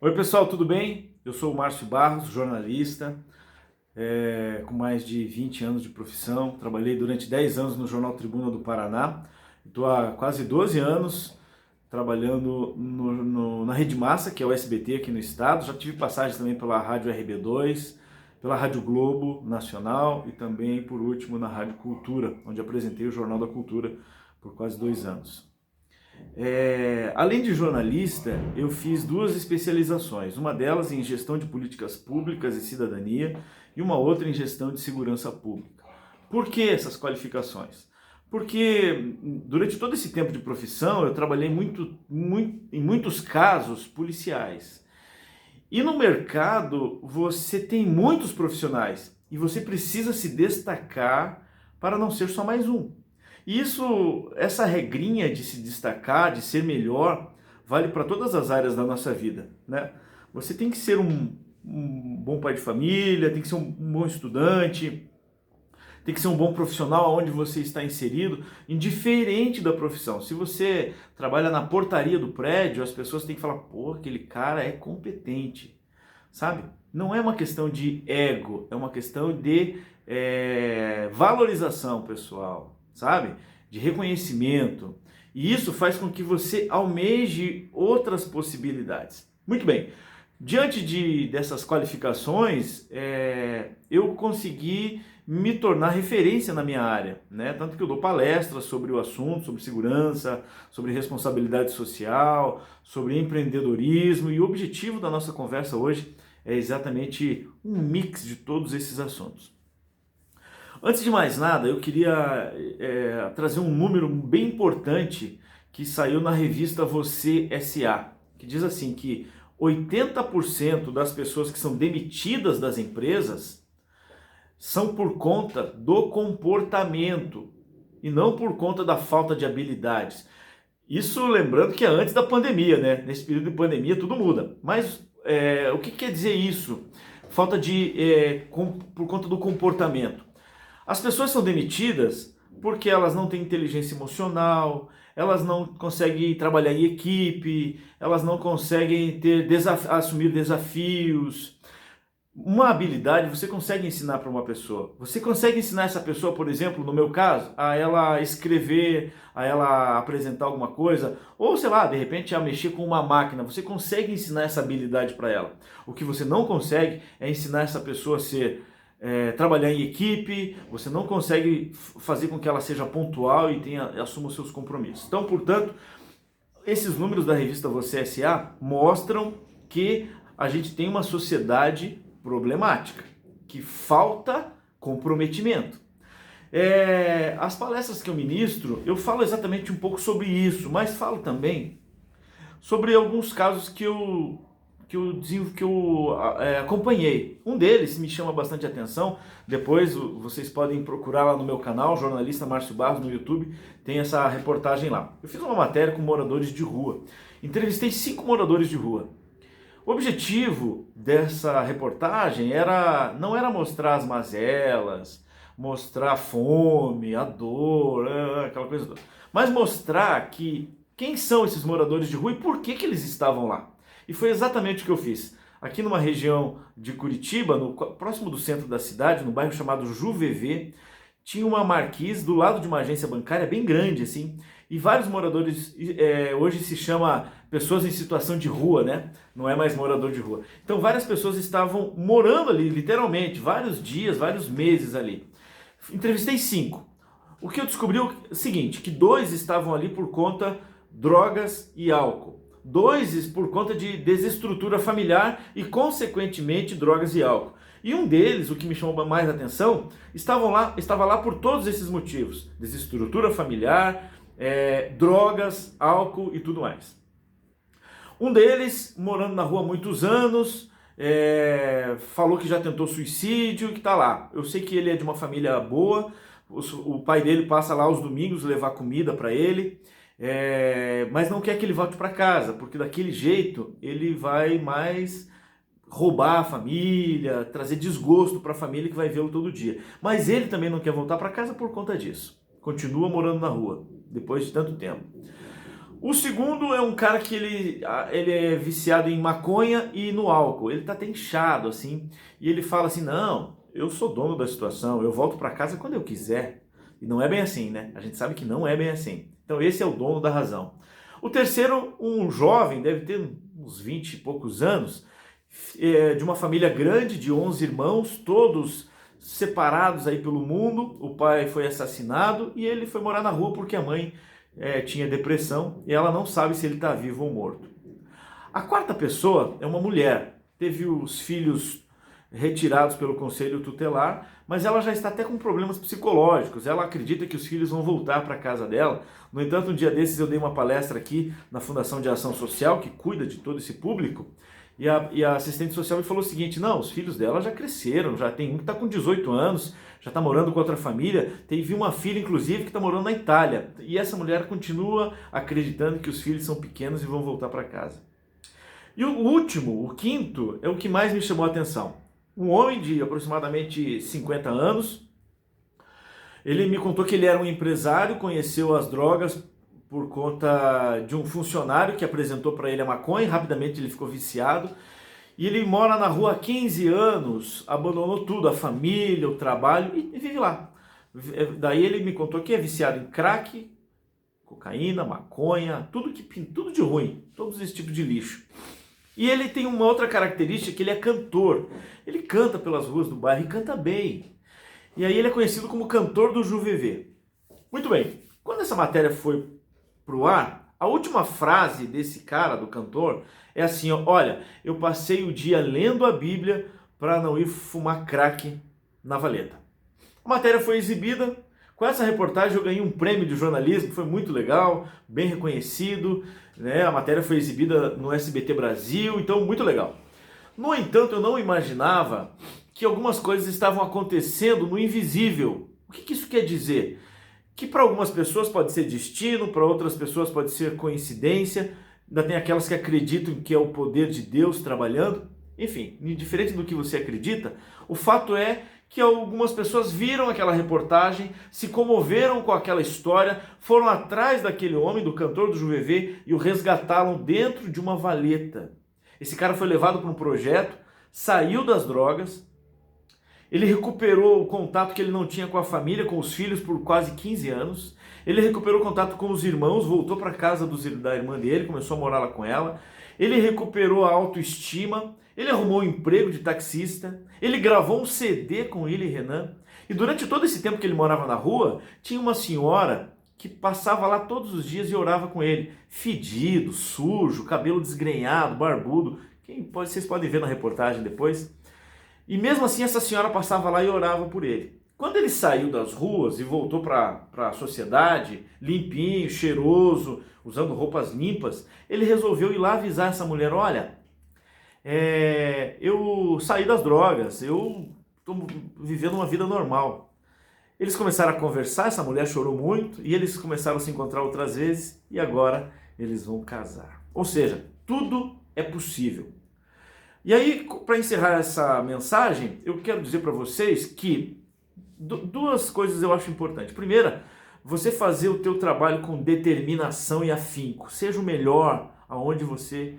Oi pessoal, tudo bem? Eu sou o Márcio Barros, jornalista, com mais de 20 anos de profissão. Trabalhei durante 10 anos no Jornal Tribuna do Paraná. Estou há quase 12 anos trabalhando na Rede Massa, que é o SBT aqui no estado. Já tive passagem também pela Rádio RB2, pela Rádio Globo Nacional e também, por último, na Rádio Cultura, onde apresentei o Jornal da Cultura por quase 2 anos. Além de jornalista, eu fiz 2 especializações, uma delas em gestão de políticas públicas e cidadania e uma outra em gestão de segurança pública. Por que essas qualificações? Porque durante todo esse tempo de profissão eu trabalhei em muitos casos policiais. E no mercado você tem muitos profissionais e você precisa se destacar para não ser só mais um. Essa regrinha de se destacar, de ser melhor, vale para todas as áreas da nossa vida, né? Você tem que ser um bom pai de família, tem que ser um bom estudante, tem que ser um bom profissional onde você está inserido, indiferente da profissão. Se você trabalha na portaria do prédio, as pessoas têm que falar, pô, aquele cara é competente, sabe? Não é uma questão de ego, é uma questão de valorização pessoal, sabe? De reconhecimento. E isso faz com que você almeje outras possibilidades. Muito bem. Diante dessas qualificações, eu consegui me tornar referência na minha área, né? Tanto que eu dou palestras sobre o assunto, sobre segurança, sobre responsabilidade social, sobre empreendedorismo, e o objetivo da nossa conversa hoje é exatamente um mix de todos esses assuntos. Antes de mais nada, eu queria trazer um número bem importante que saiu na revista Você S.A., que diz assim que 80% das pessoas que são demitidas das empresas são por conta do comportamento e não por conta da falta de habilidades. Isso lembrando que é antes da pandemia, né? Nesse período de pandemia tudo muda. Mas o que quer dizer isso? Por conta do comportamento. As pessoas são demitidas porque elas não têm inteligência emocional, elas não conseguem trabalhar em equipe, elas não conseguem assumir desafios. Uma habilidade você consegue ensinar para uma pessoa. Você consegue ensinar essa pessoa, por exemplo, no meu caso, a ela escrever, a ela apresentar alguma coisa, ou sei lá, de repente a mexer com uma máquina. Você consegue ensinar essa habilidade para ela. O que você não consegue é ensinar essa pessoa a trabalhar em equipe. Você não consegue fazer com que ela seja pontual e assuma os seus compromissos. Então, portanto, esses números da revista Você S.A. mostram que a gente tem uma sociedade problemática, que falta comprometimento. As palestras que eu ministro, eu falo exatamente um pouco sobre isso, mas falo também sobre alguns casos que eu acompanhei. Um deles me chama bastante atenção. Depois vocês podem procurar lá no meu canal, jornalista Márcio Barros, no YouTube, tem essa reportagem lá. Eu fiz uma matéria com moradores de rua. Entrevistei 5 moradores de rua. O objetivo dessa reportagem não era mostrar as mazelas, mostrar a fome, a dor, aquela coisa toda, mas mostrar quem são esses moradores de rua e por que eles estavam lá. E foi exatamente o que eu fiz. Aqui numa região de Curitiba, próximo do centro da cidade, no bairro chamado Juvevê, tinha uma marquise do lado de uma agência bancária bem grande, assim, e vários moradores, hoje se chama pessoas em situação de rua, né? Não é mais morador de rua. Então várias pessoas estavam morando ali, literalmente, vários dias, vários meses ali. Entrevistei 5. O que eu descobri é o seguinte, que 2 estavam ali por conta drogas e álcool. 2 por conta de desestrutura familiar e, consequentemente, drogas e álcool. E um deles, o que me chamou mais atenção, estava lá por todos esses motivos. Desestrutura familiar, drogas, álcool e tudo mais. Um deles, morando na rua há muitos anos, falou que já tentou suicídio e que está lá. Eu sei que ele é de uma família boa, o pai dele passa lá aos domingos levar comida para ele, mas não quer que ele volte para casa, porque daquele jeito ele vai mais roubar a família, trazer desgosto para a família que vai vê-lo todo dia. Mas ele também não quer voltar para casa por conta disso. Continua morando na rua, depois de tanto tempo. O segundo é um cara que ele é viciado em maconha e no álcool. Ele tá até inchado, assim, e ele fala assim, não, eu sou dono da situação, eu volto para casa quando eu quiser. E não é bem assim, né? A gente sabe que não é bem assim. Então esse é o dono da razão. O terceiro, um jovem, deve ter uns 20 e poucos anos, de uma família grande, de 11 irmãos, todos separados aí pelo mundo. O pai foi assassinado e ele foi morar na rua porque a mãe tinha depressão e ela não sabe se ele está vivo ou morto. A quarta pessoa é uma mulher, teve os filhos retirados pelo conselho tutelar, mas ela já está até com problemas psicológicos. Ela acredita que os filhos vão voltar para a casa dela. No entanto, um dia desses eu dei uma palestra aqui na Fundação de Ação Social, que cuida de todo esse público, e a assistente social me falou o seguinte, não, os filhos dela já cresceram, já tem um que está com 18 anos, já está morando com outra família, teve uma filha inclusive que está morando na Itália, e essa mulher continua acreditando que os filhos são pequenos e vão voltar para casa. E o último, o quinto, é o que mais me chamou a atenção. Um homem de aproximadamente 50 anos, ele me contou que ele era um empresário, conheceu as drogas por conta de um funcionário que apresentou para ele a maconha, rapidamente ele ficou viciado, e ele mora na rua há 15 anos, abandonou tudo, a família, o trabalho, e vive lá. Daí ele me contou que é viciado em crack, cocaína, maconha, tudo de ruim, todos esses tipos de lixo. E ele tem uma outra característica, que ele é cantor. Ele canta pelas ruas do bairro e canta bem. E aí ele é conhecido como cantor do Juvevê. Muito bem, quando essa matéria foi pro ar, a última frase desse cara, do cantor, é assim, ó, olha, eu passei o dia lendo a Bíblia para não ir fumar crack na valeta. A matéria foi exibida. Com essa reportagem eu ganhei um prêmio de jornalismo, foi muito legal, bem reconhecido, né? A matéria foi exibida no SBT Brasil, então muito legal. No entanto, eu não imaginava que algumas coisas estavam acontecendo no invisível. O que isso quer dizer? Que para algumas pessoas pode ser destino, para outras pessoas pode ser coincidência, ainda tem aquelas que acreditam que é o poder de Deus trabalhando. Enfim, indiferente do que você acredita, o fato é que algumas pessoas viram aquela reportagem, se comoveram com aquela história, foram atrás daquele homem, do cantor do Juvevê, e o resgataram dentro de uma valeta. Esse cara foi levado para um projeto, saiu das drogas, ele recuperou o contato que ele não tinha com a família, com os filhos por quase 15 anos, ele recuperou o contato com os irmãos, voltou para a casa da irmã dele, começou a morar lá com ela, ele recuperou a autoestima, ele arrumou um emprego de taxista, ele gravou um CD com ele e Renan, e durante todo esse tempo que ele morava na rua, tinha uma senhora que passava lá todos os dias e orava com ele, fedido, sujo, cabelo desgrenhado, barbudo, vocês podem ver na reportagem depois, e mesmo assim essa senhora passava lá e orava por ele. Quando ele saiu das ruas e voltou para a sociedade, limpinho, cheiroso, usando roupas limpas, ele resolveu ir lá avisar essa mulher, olha, eu saí das drogas, eu estou vivendo uma vida normal. Eles começaram a conversar, essa mulher chorou muito, e eles começaram a se encontrar outras vezes, e agora eles vão casar. Ou seja, tudo é possível. E aí, para encerrar essa mensagem, eu quero dizer para vocês que duas coisas eu acho importantes. Primeira, você fazer o teu trabalho com determinação e afinco. Seja o melhor aonde você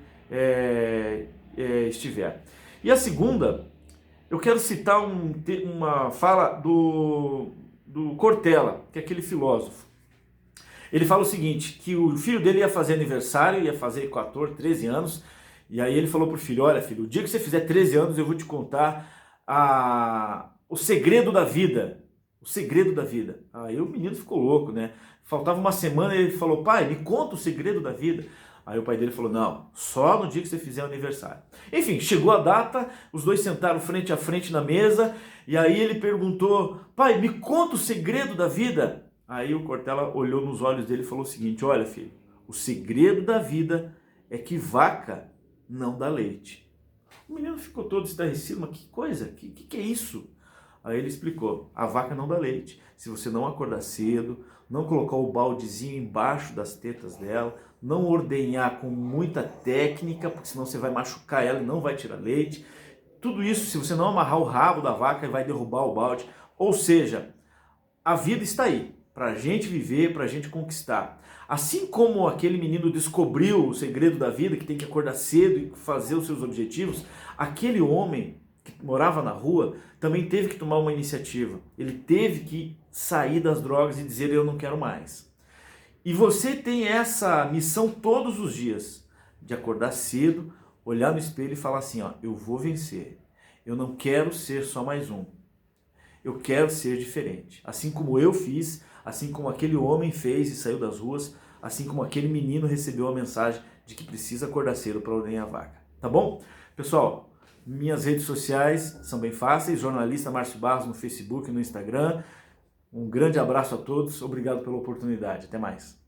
estiver. E a segunda, eu quero citar uma fala do Cortella, que é aquele filósofo. Ele fala o seguinte, que o filho dele ia fazer aniversário, ia fazer 14, 13 anos, e aí ele falou pro filho, olha filho, o dia que você fizer 13 anos eu vou te contar o segredo da vida. O segredo da vida. Aí o menino ficou louco, né? Faltava uma semana e ele falou, pai, me conta o segredo da vida. Aí o pai dele falou, não, só no dia que você fizer o aniversário. Enfim, chegou a data, os dois sentaram frente a frente na mesa, e aí ele perguntou, pai, me conta o segredo da vida. Aí o Cortella olhou nos olhos dele e falou o seguinte, olha filho, o segredo da vida é que vaca não dá leite. O menino ficou todo estarrecido, mas que coisa, que é isso? Aí ele explicou, a vaca não dá leite. Se você não acordar cedo, não colocar o baldezinho embaixo das tetas dela, não ordenhar com muita técnica, porque senão você vai machucar ela e não vai tirar leite. Tudo isso, se você não amarrar o rabo da vaca, vai derrubar o balde. Ou seja, a vida está aí. para a gente viver, para a gente conquistar. Assim como aquele menino descobriu o segredo da vida, que tem que acordar cedo e fazer os seus objetivos, aquele homem que morava na rua também teve que tomar uma iniciativa. Ele teve que sair das drogas e dizer: eu não quero mais. E você tem essa missão todos os dias, de acordar cedo, olhar no espelho e falar assim: ó, eu vou vencer. Eu não quero ser só mais um. Eu quero ser diferente. Assim como eu fiz, assim como aquele homem fez e saiu das ruas, assim como aquele menino recebeu a mensagem de que precisa acordar cedo para ordenhar a vaca. Tá bom? Pessoal, minhas redes sociais são bem fáceis, jornalista Márcio Barros no Facebook e no Instagram. Um grande abraço a todos, obrigado pela oportunidade. Até mais.